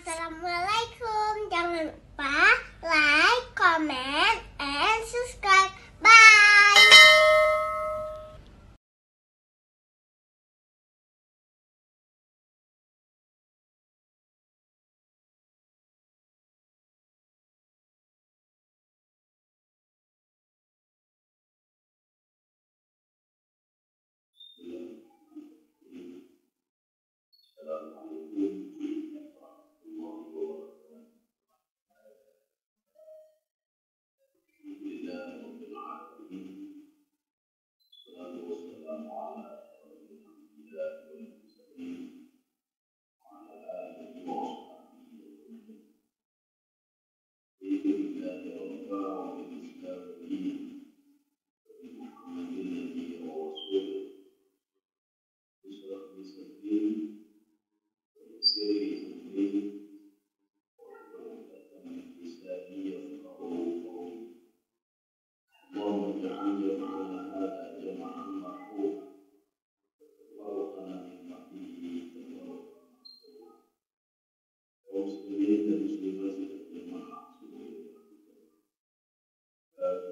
Assalamualaikum. Jangan lupa like, comment, and subscribe. Bye.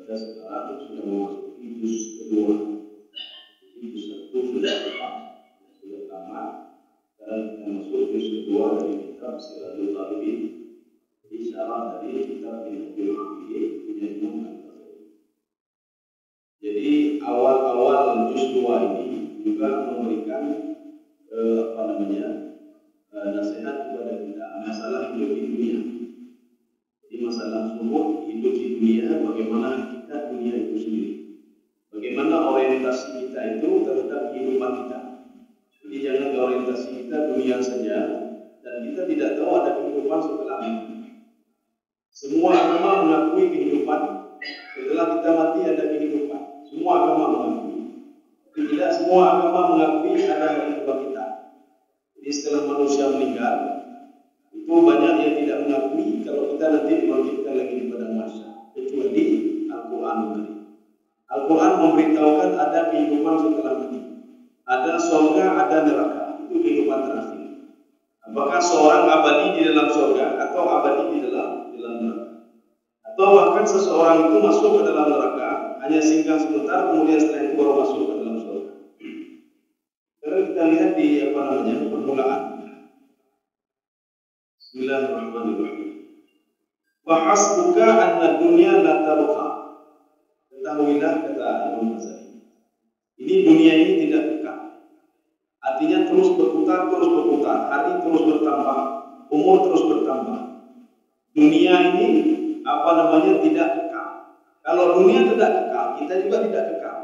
Kita sekarang sudah memasuki juz kedua. Juz satu sudah tamat. Sekarang kita masuk juz kedua dari kitab Siratul Talibin. Syarah dari kitab Minhajul Abidin punya Imam Al-Ghazali. Jadi awal-awal juz 2 ini juga memberikan nasihat kepada kita masalah hidup di dunia. Jadi masalah sumur hidup di dunia, bagaimana hakikat dunia itu sendiri, bagaimana orientasi kita itu terhadap kehidupan kita. Jadi jangan orientasi kita dunia saja dan kita tidak tahu ada kehidupan setelah itu. Semua agama mengakui kehidupan setelah kita mati ada kehidupan. Semua agama mengakui. Tapi tidak semua agama mengakui ada kehidupan kita. Jadi setelah manusia meninggal, itu banyak yang tidak mengakui kalau kita nanti dibangkitkan lagi di padang mahsyar, kecuali Al-Quran. Al-Quran memberitahukan ada kehidupan setelah mati. Ada surga, ada neraka. Itu kehidupan terakhir. Apakah seorang abadi di dalam surga atau abadi di dalam neraka? Atau bahkan seseorang itu masuk ke dalam neraka hanya singgah sebentar, kemudian setelah itu baru masuk ke dalam surga. Sekarang kita lihat di permulaan. Bismillahirrahmanirrahim. Wa hasbuka anna dunya la tabqa. Ketahuilah, kata Imam Ghazali, ini dunia ini tidak kekal. Artinya terus berputar, hari terus bertambah, umur terus bertambah. Dunia ini tidak kekal. Kalau dunia tidak kekal, kita juga tidak kekal.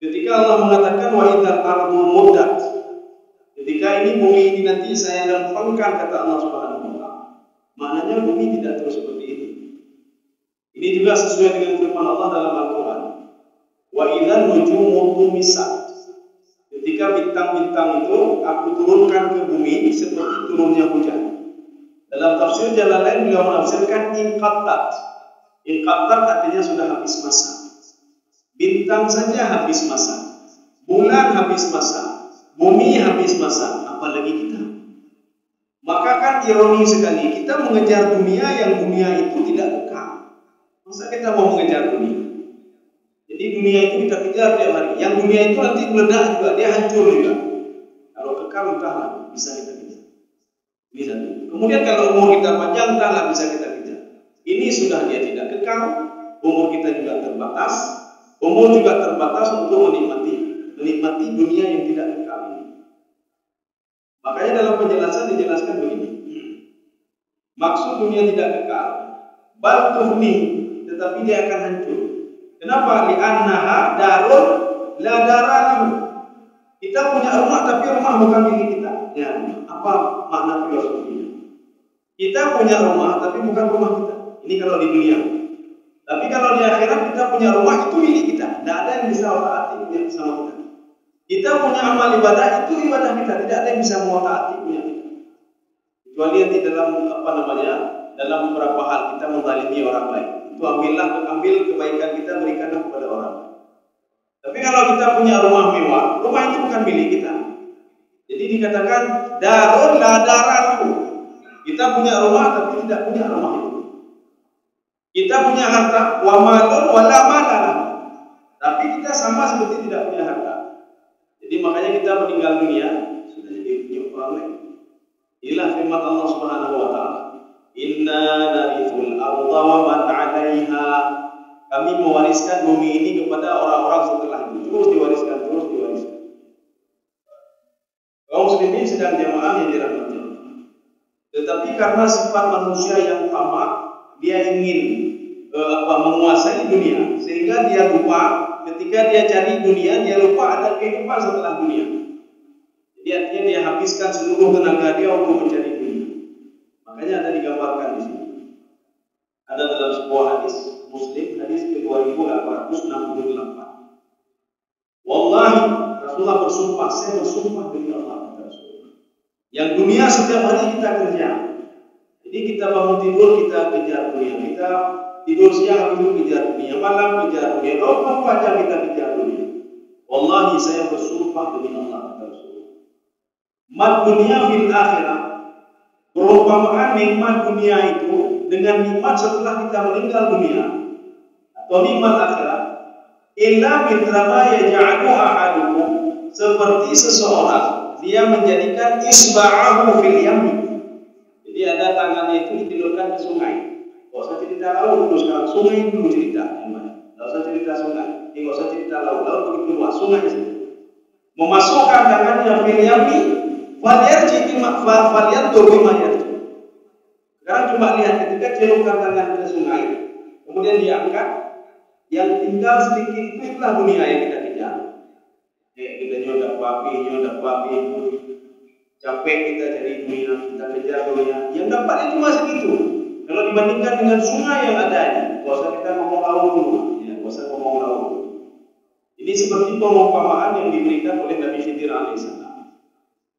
Ketika Allah mengatakan wa idzal ardu muddat, ketika ini bumi ini nanti saya lempengkan, kata Allah Subhanahu wa taala. Maknanya bumi tidak terus seperti ini. Ini juga sesuai dengan firman Allah dalam Al-Qur'an. Wa idzan nujumu tumisat. Ketika bintang-bintang itu aku turunkan ke bumi seperti turunnya hujan. Dalam tafsir Jalalain beliau menafsirkan inqattat. Inqattat artinya sudah habis masa. Bintang saja habis masa. Bulan habis masa. Bumi habis masa, apalagi kita. Maka kan ironi sekali, kita mengejar dunia yang dunia itu tidak kekal. Masa kita mau mengejar dunia? Jadi dunia itu kita kejar tiap hari. Yang dunia itu nanti meledak juga, dia hancur juga. Kalau kekal entahlah, bisa kita kejar. Ini satu. Kemudian kalau umur kita panjang, entahlah bisa kita kejar. Ini sudah dia tidak kekal, umur kita juga terbatas. Umur juga terbatas untuk menikmati dunia yang tidak kekal ini. Makanya dalam penjelasan dijelaskan begini. Maksud dunia tidak kekal, bal tuhni, tetapi dia akan hancur. Kenapa? Li'annaha darun la daralahu. Kita punya rumah tapi rumah bukan milik kita. Ya, apa makna filosofinya? Kita punya rumah tapi bukan rumah kita. Ini kalau di dunia. Tapi kalau di akhirat kita punya rumah itu milik kita. Tidak ada yang bisa taati punya sama kita. Kita punya amal ibadah itu ibadah kita. Tidak ada yang bisa taati punya kita. Kecuali nanti dalam beberapa hal kita menzalimi orang lain. Itu ambil kebaikan kita berikanlah kepada orang lain. Tapi kalau kita punya rumah mewah, rumah itu bukan milik kita. Jadi dikatakan darun la darahu. Kita punya rumah tapi tidak punya rumah itu. Kita punya harta, wa malun wala malana. Tapi kita sama seperti tidak punya harta. Jadi makanya kita meninggal dunia sudah jadi punya orang lain. Inilah firman Allah Subhanahu wa taala. Inna narithul arda wa man 'alaiha. Kami mewariskan bumi ini kepada orang-orang setelah itu. Terus diwariskan. Kaum muslimin sedang jamaah yang dirahmati Allah. Tetapi karena sifat manusia yang tamak, dia ingin menguasai dunia, sehingga dia lupa ketika dia cari dunia, dia lupa ada kehidupan setelah dunia. Jadi artinya dia habiskan seluruh tenaga dia untuk mencari dunia. Makanya ada digambarkan di sini. Ada dalam sebuah hadis Muslim, hadis ke-2868. Wallahi, Rasulullah bersumpah, saya bersumpah demi Allah, kata Rasulullah. Yang dunia setiap hari kita kerja. Jadi kita bangun tidur, kita kejar dunia. Kita tidur siang, itu kejar dunia. Malam kejar dunia. 24 jam kita kejar dunia. Wallahi, saya bersumpah demi Allah, kata Rasulullah. Mad dunia fil akhirah. Perumpamaan nikmat dunia itu dengan nikmat setelah kita meninggal dunia atau nikmat akhirat. Illa mitrama yaj'alu ahadukum, seperti seseorang dia menjadikan isba'ahu fil yammi. Jadi ada tangannya itu ditilurkan ke sungai. Kalau saya cerita laut dulu sekarang, sungai dulu cerita. Kalau saya cerita sungai, kalau saya cerita laut begitu luas, sungai saja. Memasukkan tangannya fil yammi, falyarji bima yarji. Sekarang coba lihat ketika celupkan tangan ke sungai, kemudian diangkat. Yang tinggal sedikit itu itulah dunia yang kita kejar. Kita nyodap papi, capek kita cari dunia, kita kejar dunia. Yang dapatnya cuma segitu. Kalau dibandingkan dengan sungai yang ada ini, gak usah kita ngomong laut dulu, gak usah ngomong laut. Ini seperti perumpamaan yang diberikan oleh Nabi Khidir alaihissalam.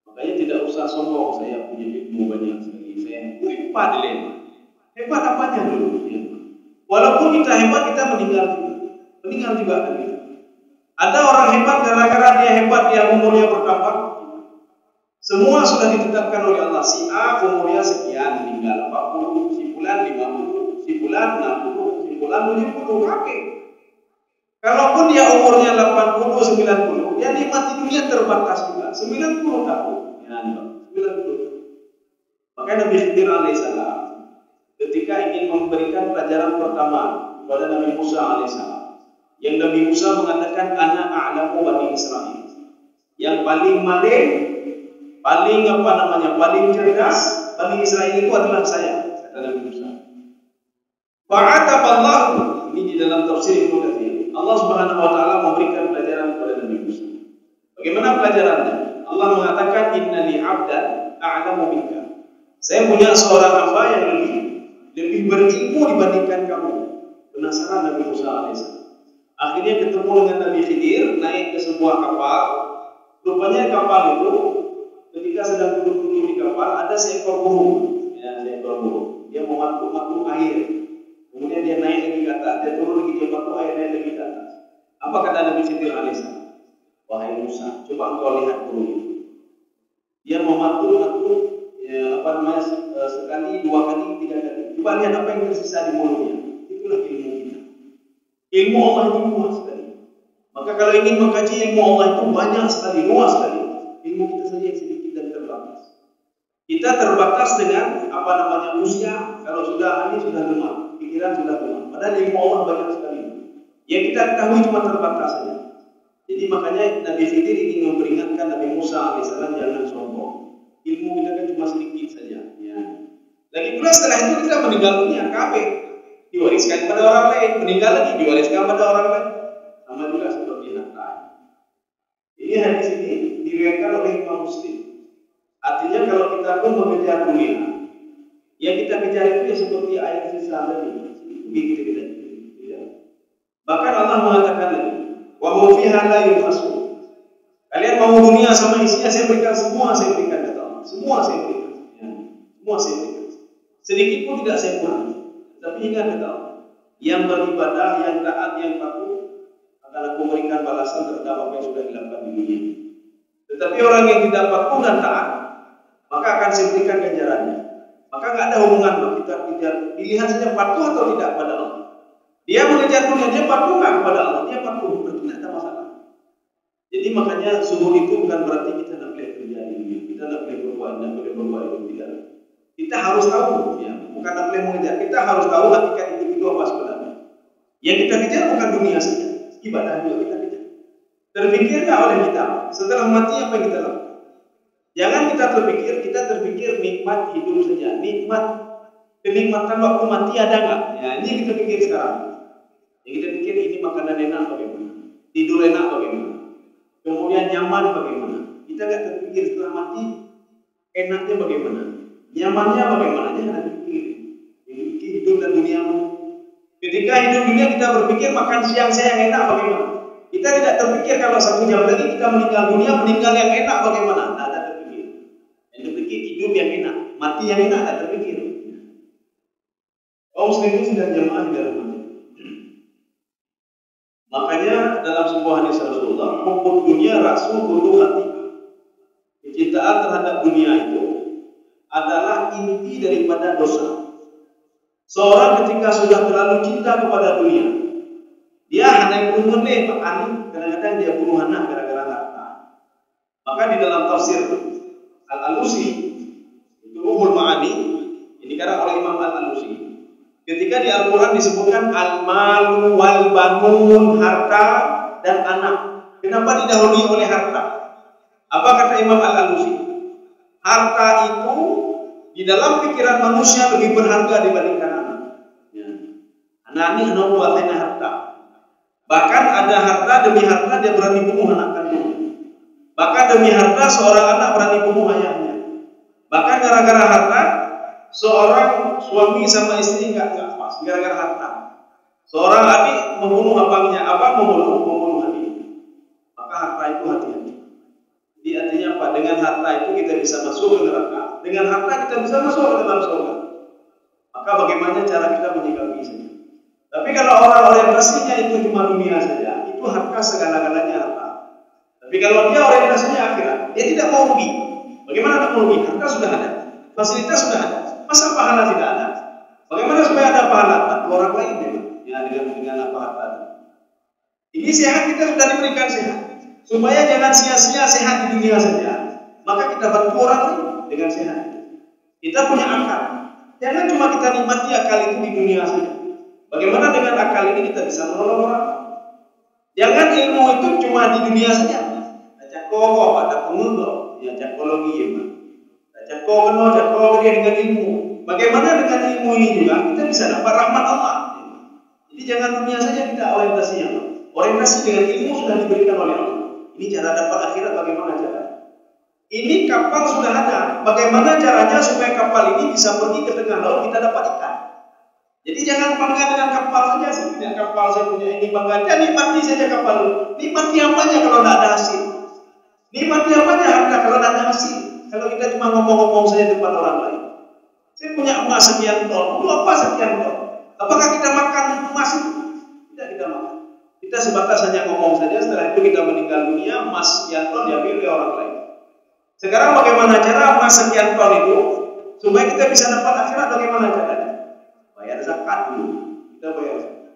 Makanya tidak usah sombong, saya punya ilmu banyak sekali, saya hebat dilema. Hebat apanya dulu? Walaupun kita hebat, kita meninggal juga kan kita. Ada orang hebat gara-gara dia hebat, dia umurnya bertambah. Semua sudah ditetapkan oleh Allah. Si A umurnya sekian, meninggal 40, si fulan 50, si fulan 60, si fulan 70, kakek. Kalaupun dia umurnya 80, 90, dia nikmat di dunia terbatas juga. 90 tahun. Ya, 90 tahun. Maka Nabi Khidir alaihissalam ketika ingin memberikan pelajaran pertama kepada Nabi Musa alaihissalam, yang Nabi Musa mengatakan ana a'lamu bani Israil, yang paling paling cerdas Bani Israil itu adalah saya, kata Nabi Musa. Fa'ataballahu, ini di dalam tafsir Ibnu Katsir, Allah Subhanahu wa taala memberikan pelajaran kepada Nabi Musa. Bagaimana pelajarannya? Allah mengatakan innali 'abdan a'lamu minka. Saya punya seorang hamba yang lebih berilmu dibandingkan kamu. Penasaran Nabi Musa alaihissalam. Akhirnya ketemu dengan Nabi Khidir, naik ke sebuah kapal. Rupanya kapal itu ketika sedang duduk-duduk di kapal ada seekor burung. Ya, seekor burung. Dia mematuk air. Kemudian dia naik lagi ke atas. Dia turun lagi, dia matuk air, naik lagi ke atas. Apa kata Nabi Khidir alaihissalam? Wahai Musa, coba engkau lihat burung itu. Dia mematuk sekali, 2 kali, 3 kali. Coba lihat apa yang tersisa di mulutnya. Itulah ilmu kita. Ilmu Allah itu luas sekali. Maka kalau ingin mengkaji ilmu Allah itu banyak sekali, luas sekali. Ilmu kita saja yang sedikit dan terbatas. Kita terbatas dengan usia. Kalau sudah ini sudah lemah, pikiran sudah lemah. Padahal ilmu Allah banyak sekali. Yang kita ketahui cuma terbatas saja. Jadi makanya Nabi Khidir ingin memperingatkan Nabi Musa alaihissalam jangan sombong. Ilmu kita kan cuma sedikit saja. Ya. Lagi pula setelah itu kita meninggal dunia, kabeh diwariskan pada orang lain, meninggal lagi diwariskan pada orang lain. Sama juga seperti harta. Ini hadis ini diriwayatkan oleh Imam Muslim. Artinya kalau kita pun mengejar dunia, yang kita kejar itu ya seperti air sisa tadi. Begitu kita. Bahkan Allah mengatakan lagi, wa hum fiha la yubkhasun. Kalian mau dunia sama isinya saya berikan semua, saya berikan kata Allah. Semua saya berikan. Ya. Semua saya berikan. Sedikit pun tidak saya kurangi. Tapi ingat kata Allah, yang beribadah, yang taat, yang patuh akan aku berikan balasan terhadap apa yang sudah dilakukan di dunia. Tetapi orang yang tidak patuh dan taat, maka akan saya berikan ganjarannya. Maka nggak ada hubungan kita kejar, pilihan saja patuh atau tidak kepada Allah. Dia mengejar dunia, dia patuh nggak kepada Allah, dia patuh, berarti tidak ada masalah. Jadi makanya zuhud itu bukan berarti kita tidak boleh kerja di dunia, kita tidak boleh berbuat, tidak boleh berbuat itu tidak. Kita harus tahu, ya, bukan tidak boleh mengejar, kita harus tahu hakikat individu apa sebenarnya. Yang kita kejar bukan dunia saja, ibadah juga kita kejar. Terpikirkah oleh kita setelah mati apa yang kita lakukan? Jangan kita terpikir nikmat hidup saja, kenikmatan waktu mati ada nggak? Ya, ini kita pikir sekarang. Yang kita pikir ini makanan enak bagaimana, tidur enak bagaimana, kemudian nyaman bagaimana. Kita nggak terpikir setelah mati enaknya bagaimana, nyamannya bagaimana. Jangan terpikir. Hidup dan dunia. Ketika hidup dunia kita berpikir makan siang saya yang enak bagaimana. Kita tidak terpikir kalau 1 jam lagi kita meninggal dunia, meninggal yang enak bagaimana. Tidak ada terpikir. Yang terpikir hidup yang enak, mati yang enak, tidak terpikir. Kaum muslimin sudah jamaah di dalam hati. Makanya dalam sebuah hadis Rasulullah, hubbud dunia rasul kullu khatimah. Kecintaan terhadap dunia itu adalah inti daripada dosa. Seorang ketika sudah terlalu cinta kepada dunia, dia hanya bunuh kadang-kadang dia bunuh anak gara-gara harta. Maka di dalam tafsir Al-Alusi itu Ruhul Ma'ani, ini karang oleh Imam Al-Alusi. Ketika di Al-Quran disebutkan al-malu wal banun, harta dan anak. Kenapa didahului oleh harta? Apa kata Imam Al-Alusi? Harta itu di dalam pikiran manusia lebih berharga dibandingkan anak. Ya. Anak ini anak buatnya harta. Bahkan ada harta demi harta dia berani bunuh anak kandungnya. Bahkan demi harta seorang anak berani bunuh ayahnya. Bahkan gara-gara harta seorang suami sama istri nggak pas gara-gara harta. Seorang adik membunuh abangnya, abang membunuh adiknya. Maka harta itu hati-hati. Jadi artinya apa? Dengan harta itu kita bisa masuk ke neraka. Dengan harta kita bisa masuk ke dalam surga. Maka bagaimana cara kita menyikapi saja. Tapi kalau orang orientasinya itu cuma dunia saja, itu harta segala-galanya harta. Tapi kalau dia orientasinya akhirat, dia tidak mau rugi. Bagaimana tidak mau rugi? Harta sudah ada, fasilitas sudah ada. Masa pahala tidak ada? Bagaimana supaya ada pahala? Bantu orang lain memang. Ya, dengan apa harta. Ini sehat kita sudah diberikan sehat. Supaya jangan sia-sia sehat di dunia saja. Maka kita bantu orang lain dengan sehat. Kita punya akal. Jangan cuma kita nikmati akal itu di dunia saja. Bagaimana dengan akal ini kita bisa menolong orang? Jangan ilmu itu cuma di dunia saja. Baca kok ada pengulo, ya cakologi ya, Pak. Baca kok dia dengan ilmu. Bagaimana dengan ilmu ini juga kita bisa dapat rahmat Allah. Jadi jangan dunia saja kita orientasinya. Orientasi dengan ilmu sudah diberikan oleh Allah. Ini cara dapat akhirat bagaimana caranya? Ini kapal sudah ada. Bagaimana caranya supaya kapal ini bisa pergi ke tengah laut kita dapat ikan? Jadi jangan bangga dengan kapal saja. Saya punya kapal, saya punya ini bangga. Jangan nikmati saja kapal. Nikmati apanya kalau tidak ada hasil? Nikmati apanya harta kalau tidak ada hasil? Kalau kita cuma ngomong-ngomong saja depan orang lain. Saya punya emas sekian ton. Lu apa sekian ton? Apakah kita makan emas itu? Tidak kita makan. Kita sebatas hanya ngomong saja. Setelah itu kita meninggal dunia, emas sekian ton diambil oleh orang lain. Sekarang bagaimana cara emas sekian ton itu supaya kita bisa dapat akhirat? Bagaimana caranya? Bayar zakat dulu, kita bayar zakat.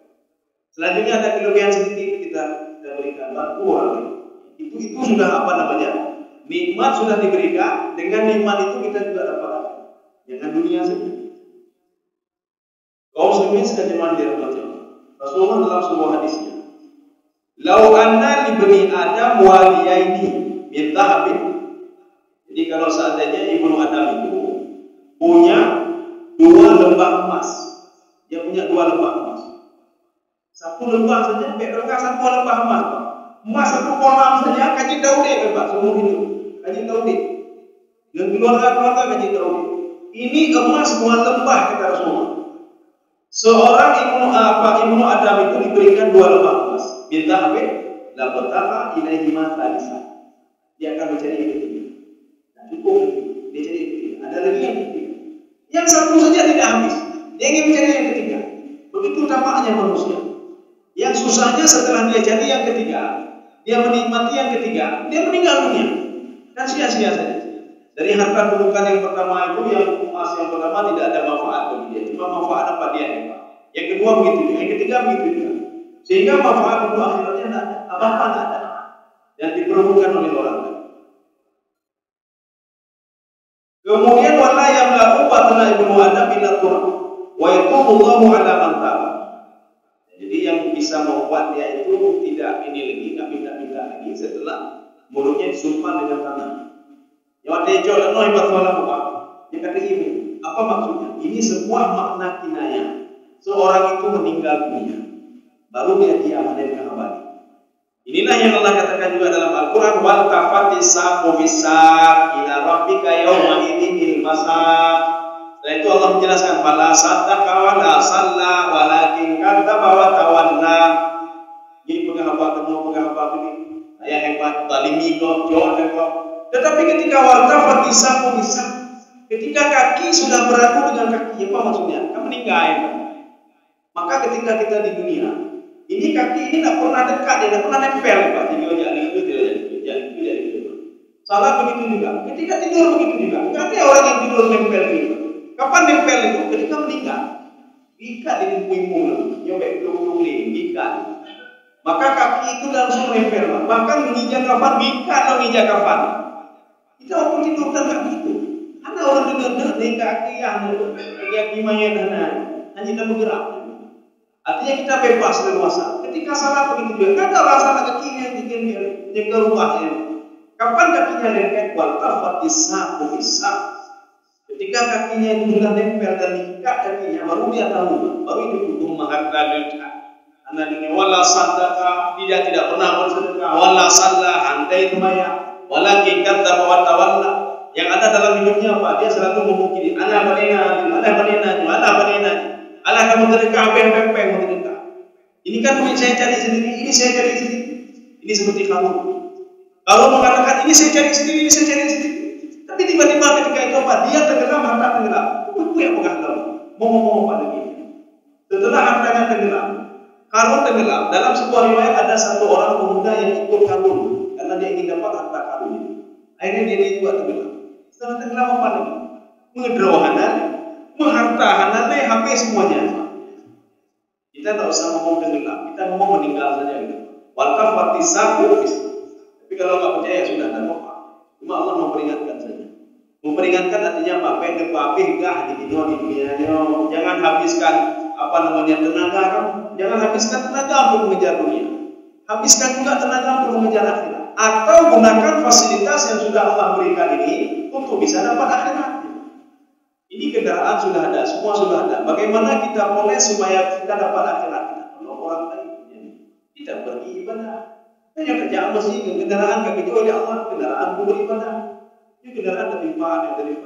Selanjutnya ada kelebihan sedikit kita berikan bantu orang lain. Itu sudah apa namanya? Nikmat sudah diberikan. Dengan nikmat itu kita juga dapat apa? Jangan dunia saja. Kaum muslimin sekalian dirahmati Allah. Rasulullah dalam sebuah hadisnya, "Lau anna li bani Adam waliyaini min dhahabin." Jadi kalau seandainya Ibnu Adam itu punya 2 lembah emas. Dia punya 2 lembah emas. 1 lembah saja, berkah 1 lembah emas. Emas 1 kolam saja, kaji Daudi bebas seumur hidup. Kaji Daudi. Dengan keluarga kaji Daudi. Ini emas 2 lembah kata Rasulullah. Seorang Ibnu Adam itu diberikan 2 lembah emas. Bila habis, la bataka ilaihi ma thalisa. Dia akan mencari yang ketiga. Nah, cukup dia cari yang ketiga. Ada lagi yang ketiga. Yang 1 saja tidak habis. Dia ingin mencari yang ketiga. Begitu tamaknya manusia. Yang susahnya setelah dia cari yang ketiga, dia menikmati yang ketiga, dia meninggal dunia. Dan sia-sia saja. Dari harta gundukan yang pertama itu, yang emas yang pertama tidak ada manfaat bagi dia, cuma manfaat apa dia hebat. Yang kedua begitu juga, yang ketiga begitu juga. Sehingga manfaat untuk akhiratnya tidak ada, apa-apa tidak ada, yang diperlukan oleh orang lain. Kemudian wala yamla'u batna ibnu Adam illa turab wa yatubullahu ala man taba. Jadi yang bisa membuat dia itu tidak ini lagi, nggak minta-minta lagi setelah mulutnya disumpah dengan tanah. Yang ada jual no hebat wala buka. Yang kata ibu, apa maksudnya? Ini sebuah makna kinayah. Seorang itu meninggal dunia, baru dia diamankan kembali. Inilah yang Allah katakan juga dalam Al-Quran, wal tafatis saqu bisaq ila rabbika yawma idzil masaq. Setelah itu Allah menjelaskan fala saddaqa wa la shalla walakin kadzdzaba wa tawalla. Ini pegang apa ini? Saya hebat, zalimi kok, jual kok. Tetapi ketika wal tafatis saqu bisaq, ketika kaki sudah beradu dengan kaki, apa maksudnya? Kamu meninggal. Maka ketika kita di dunia, ini kaki ini tidak pernah dekat, dia tidak pernah nempel, Pak. Salah begitu juga. Ketika tidur begitu juga. Tidak ada orang yang tidur nempel gitu. Kapan nempel itu? Ketika meninggal. Ikat di punggung, nyobek peluk ikat. Maka kaki itu langsung nempel, Pak. Bahkan menginjak kafan, ikat lo menginjak kafan. Kita orang tidur kan nggak gitu. Ada orang tidur di kaki yang gimana hanya tidak bergerak. Artinya kita bebas leluasa. Ketika salah begitu juga. Tidak ada orang salah kakinya yang bikin rumahnya. Kapan kakinya lengket? Wal tafatis saqu bisaq. Ketika kakinya itu sudah nempel dan diikat kakinya, baru dia tahu. Baru itu hukum menghargai. Karena ini wala saddaqa, dia tidak pernah bersedekah. Wala shalla, handai rumaya. Walakin kadzdzaba wa tawalla. Yang ada dalam hidupnya apa? Dia selalu memungkiri. Ana banina. Allah kamu sedekah, peng sedekah. Ini kan duit saya cari sendiri, ini saya cari sendiri. Ini seperti kamu. Kalau mengatakan ini saya cari sendiri, tapi tiba-tiba ketika itu apa? Dia tenggelam, harta tenggelam. Itu yang mengalah. Mau apa lagi? Setelah hartanya tenggelam, karun tenggelam. Dalam sebuah riwayat ada satu orang pemuda yang ikut karun karena dia ingin dapat harta karun ini. Akhirnya dia juga tenggelam. Setelah tenggelam apa lagi? Mengedrohanan, menghartahanan, habis semuanya. Kita tak usah ngomong tenggelam, kita ngomong meninggal saja gitu. Wal tafatis saqu. Tapi kalau nggak percaya sudah tak apa. Cuma Allah memperingatkan saja. Memperingatkan artinya apa? Pendepapih gah di dunia. Jangan habiskan tenaga kamu. Jangan habiskan tenaga untuk mengejar dunia. Habiskan juga tenaga untuk mengejar akhirat. Atau gunakan fasilitas yang sudah Allah berikan ini untuk bisa dapat akhirat. Ini kendaraan sudah ada, semua sudah ada. Bagaimana kita boleh supaya kita dapat akhirat? Kalau orang lain kita pergi ibadah, hanya kerjaan masjid, kendaraan kaki jauh oleh Allah, kendaraan beribadah. Ini kendaraan lebih mahal dari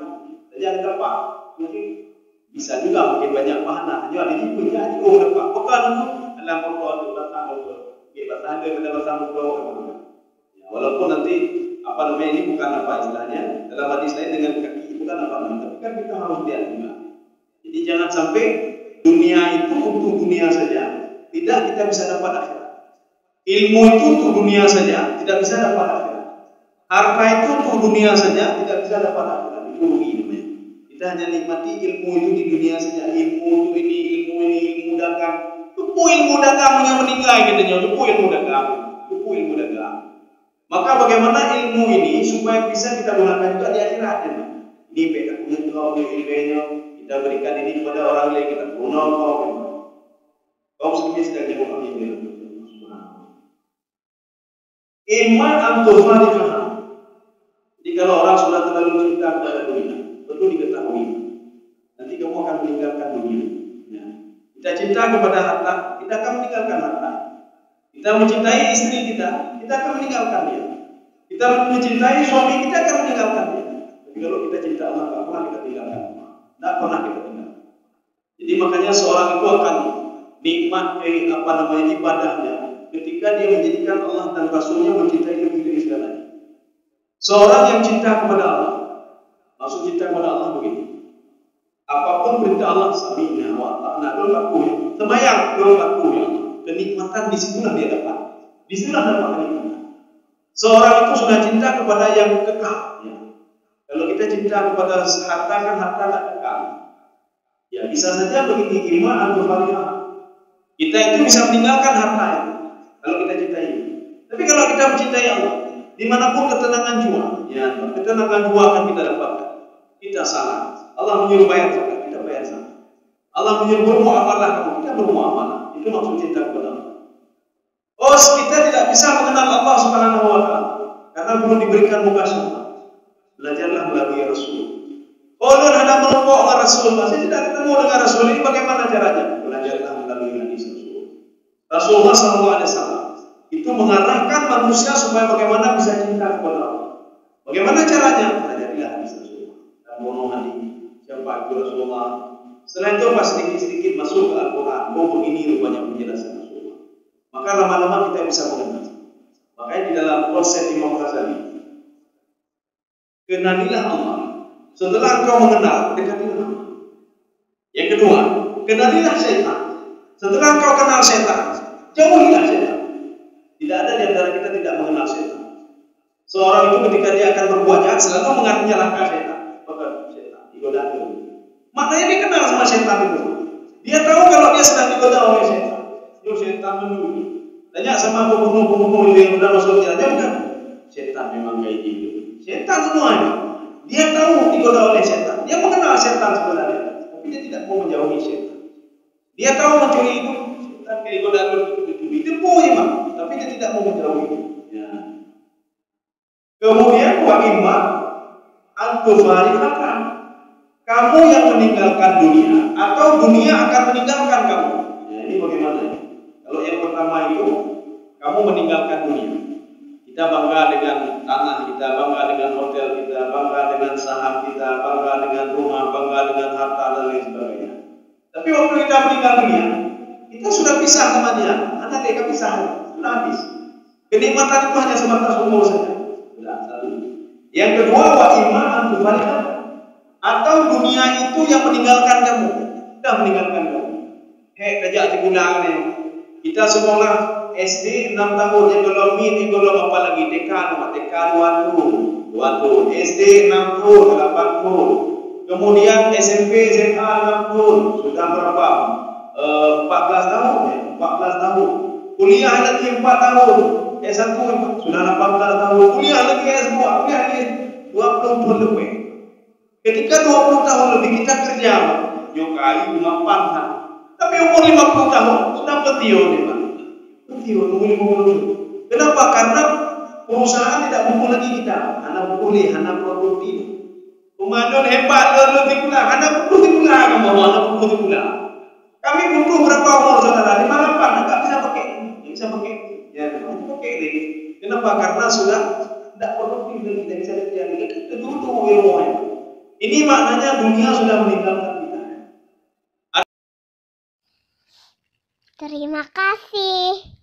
jangan dapat. Mungkin bisa juga mungkin banyak pahala. Hanya ada ini punya dapat. Bukan dalam Quran itu batang walaupun nanti ini bukan istilahnya dalam hadis lain dengan kaki bukan tapi kan kita harus lihat juga. Jadi jangan sampai dunia itu untuk dunia saja, tidak kita bisa dapat akhirat. Ilmu itu untuk dunia saja, tidak bisa dapat akhirat. Harta itu untuk dunia saja, tidak bisa dapat akhirat. Itu rugi namanya. Kita hanya nikmati ilmu itu di dunia saja. Ilmu ilmu dagang. Ilmu dagang yang meninggal katanya, ilmu dagang. Maka bagaimana ilmu ini supaya bisa kita gunakan juga di akhirat? Ini kita punya ilmunya, kita berikan ini kepada orang lain, kita guna kau sendiri sedang jauh ini. Iman antufarikah. Jadi kalau orang sudah terlalu cinta kepada dunia, perlu diketahui. Nanti kamu akan meninggalkan dunia. Ya. Kita cinta kepada harta, kita akan meninggalkan harta. Kita mencintai istri kita akan meninggalkan dia. Kita mencintai suami kita akan meninggalkan dia. Tapi kalau kita cinta Allah, tidak pernah kita tinggalkan. Tidak pernah kita tinggalkan. Jadi makanya seorang itu akan nikmat ibadahnya ketika dia menjadikan Allah dan Rasulnya mencintai lebih dari segalanya. Seorang yang cinta kepada Allah, maksud cinta kepada Allah begini. Apapun perintah Allah, sami'na wa ata'na, sembahyang, kenikmatan di situlah dia dapat. Di situlah dapat kenikmatan. Seorang itu sudah cinta kepada yang kekal, ya. Kalau kita cinta kepada harta, kan harta tak kekal. Ya bisa saja begini ilmu al-farihah. Kita itu bisa meninggalkan harta itu kalau kita cintai. Tapi kalau kita mencintai Allah, dimanapun ketenangan jiwa, ya ketenangan jiwa akan kita dapatkan. Kita salah. Allah menyuruh bayar zakat, kita bayar zakat. Allah menyuruh bermuamalah, kita bermuamalah. Itu maksud cinta kepada Allah. Oh, kita tidak bisa mengenal Allah Subhanahu wa taala karena belum diberikan muka surga. Belajarlah melalui Rasul. Oh, nun hendak melompok dengan Rasul, masih tidak ketemu dengan Rasul ini, bagaimana caranya? Belajarlah melalui hadis Rasul. Rasulullah SAW itu mengarahkan manusia supaya bagaimana bisa cinta kepada Allah. Bagaimana caranya? Pelajarilah hadis Rasul. Dan bono hadis siapa itu Rasulullah. Setelah itu pas sedikit-sedikit masuk ke Al-Quran, oh begini rupanya penjelasan Rasulullah. Maka lama-lama kita bisa mengenal. Makanya di dalam konsep Imam Ghazali, kenalilah Allah. Setelah engkau mengenal, dekatilah Allah. Yang kedua, kenalilah syaitan. Setelah engkau kenal syaitan, jauhilah syaitan. Tidak ada di antara kita tidak mengenal syaitan. Seorang itu ketika dia akan berbuat jahat selalu menyalahkan syaitan. Maka syaitan digoda. Maknanya dia kenal sama syaitan itu. Dia tahu kalau dia sedang digoda oleh syaitan. Yo syaitan menyuruh. Tanya sama pembunuh-pembunuh yang sudah masuk jalan, bukan? Syaitan memang kayak gitu. Syaitan semuanya. Dia tahu digoda oleh setan. Dia mengenal setan sebenarnya, tapi dia tidak mau menjauhi setan. Dia tahu mencuri itu setan kayak godaan mencuri. Dia boleh mah, tapi dia tidak mau menjauhi. Ya. Kemudian wa imma antufariqatan. Kamu yang meninggalkan dunia atau dunia akan meninggalkan kamu. Ya, ini bagaimana? Kalau yang pertama itu kamu meninggalkan dunia. Kita bangga dengan tanah kita, bangga dengan hotel kita, bangga dengan saham kita, bangga dengan rumah, bangga dengan harta dan lain sebagainya. Tapi waktu kita meninggal dunia, kita sudah pisah sama dia. Anak dia pisah, sudah habis. Kenikmatan itu hanya sebatas umur saja. Sudah satu. Yang kedua, wa imma antufariqatan. Atau dunia itu yang meninggalkan kamu, sudah meninggalkan kamu. Kerja di bulan ni. Kita sekolah SD 6 tahun, yang belum min, yang belum apa lagi, TK 2 tahun, SD 6 tahun, 8 tahun, kemudian SMP, SMA 6 tahun, sudah berapa? 14 tahun, 14 tahun, kuliah lagi 4 tahun, S1 sudah 18 tahun, kuliah lagi S2, kuliah lagi 20 tahun lebih. Ketika 20 tahun lebih kita kerja, yuk kali 5 tahun. Tapi umur 50 tahun sudah petio nih Pak. Petio nunggu. Kenapa? Karena perusahaan tidak butuh lagi kita. Anak boleh, anak produktif. Pemandu hebat, lalu dikulah. Anak butuh dikulah, anak butuh dikulah. Kami butuh berapa umur saudara? 58, enggak bisa pakai. Enggak bisa pakai. Ya, pakai lagi. Kenapa? Karena sudah tidak produktif dan tidak bisa kerja lagi. Kita duduk ilmunya. Ini maknanya dunia sudah meninggalkan kita. Terima kasih.